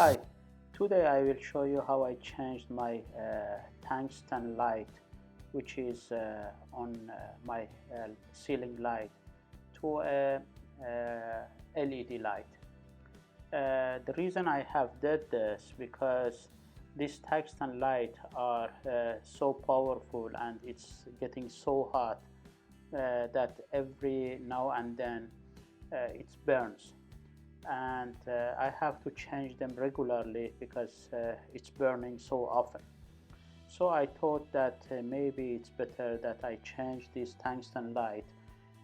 Hi, today I will show you how I changed my tungsten light, which is on my ceiling light, to a LED light. The reason I have did this because these tungsten light are so powerful and it's getting so hot that every now and then it burns, and I have to change them regularly because it's burning so often. So I thought that maybe it's better that I change this tungsten light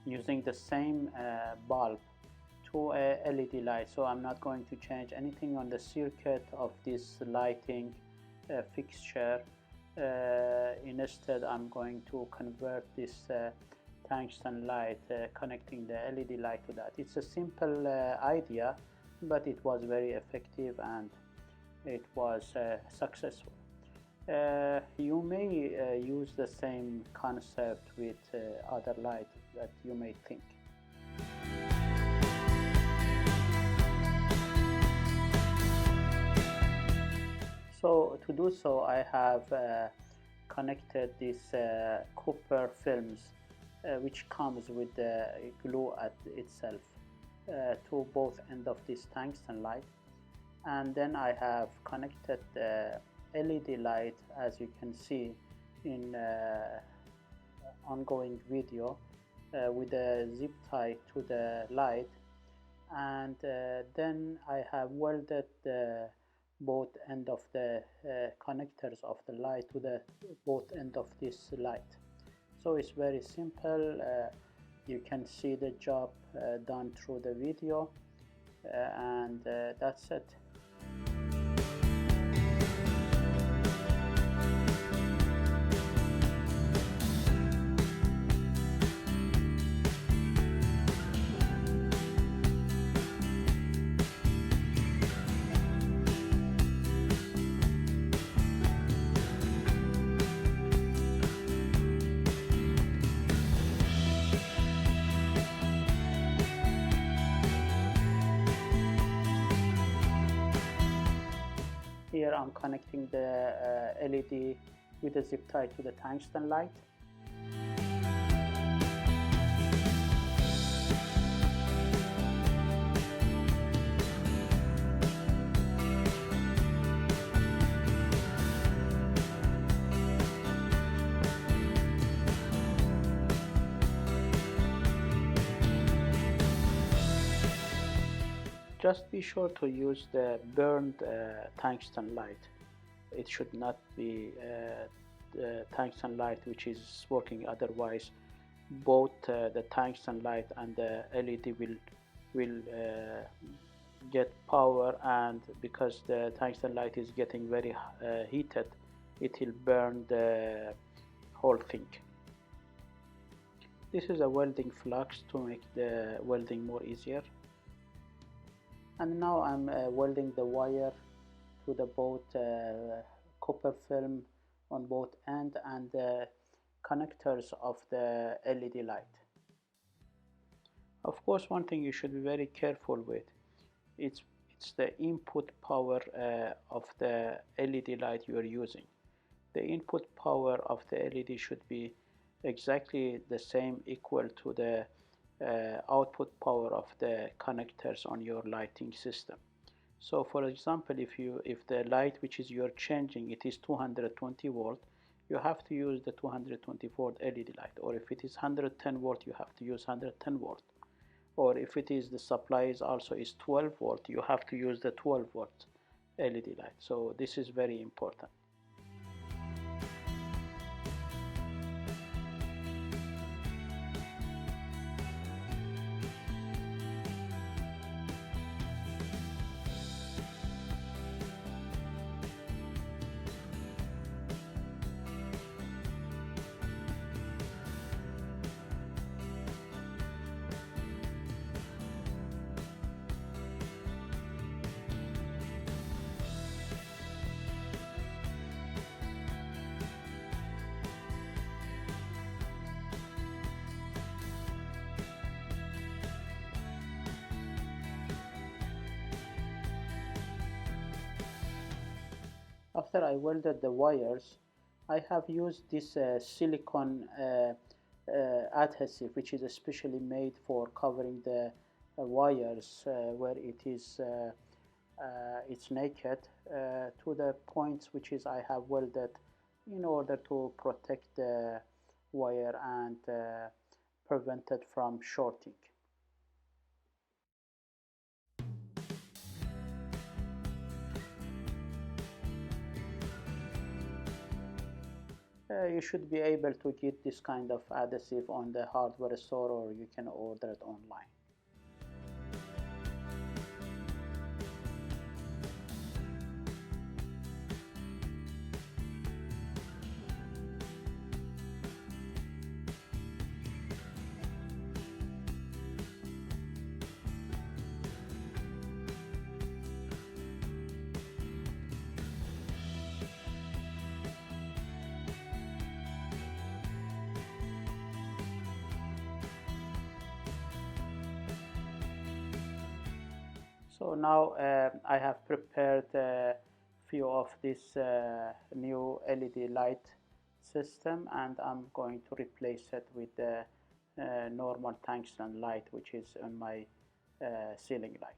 using the same bulb to a LED light. So I'm not going to change anything on the circuit of this lighting fixture. Instead, I'm going to convert this tungsten light, connecting the LED light to that. It's a simple idea, but it was very effective and it was successful. You may use the same concept with other lights that you may think. So to do so, I have connected this copper films, which comes with the glue at itself, to both ends of this tungsten light, and then I have connected the LED light, as you can see in ongoing video, with a zip tie to the light, and then I have welded both end of the connectors of the light to the both end of this light. So it's very simple. You can see the job done through the video, and that's it. Here I'm connecting the LED with a zip tie to the tungsten light. Just be sure to use the burned tungsten light. It should not be the tungsten light which is working. Otherwise, both the tungsten light and the LED will get power, and because the tungsten light is getting very heated, it will burn the whole thing. This is a welding flux to make the welding more easier. And now I'm welding the wire to the both copper film on both ends and the connectors of the LED light. Of course, one thing you should be very careful with, it's the input power of the LED light you are using. The input power of the LED should be exactly the same, equal to the output power of the connectors on your lighting system. So for example, if the light which is you're changing, it is 220 volt, you have to use the 220 volt LED light, or if it is 110 volt, you have to use 110 volt, or if it is the supply is also is 12 volt, you have to use the 12 volt LED light. So this is very important. after I welded the wires, I have used this silicone adhesive, which is especially made for covering the wires where it's naked to the points which is I have welded in order to protect the wire and prevent it from shorting. You should be able to get this kind of adhesive on the hardware store, or you can order it online. So now I have prepared a few of this new LED light system, and I'm going to replace it with the normal tungsten light which is on my ceiling light.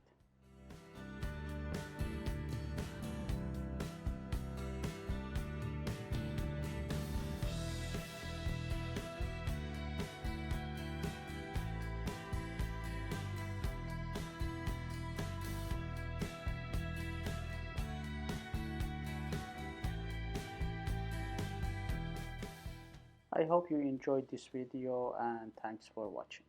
I hope you enjoyed this video, and thanks for watching.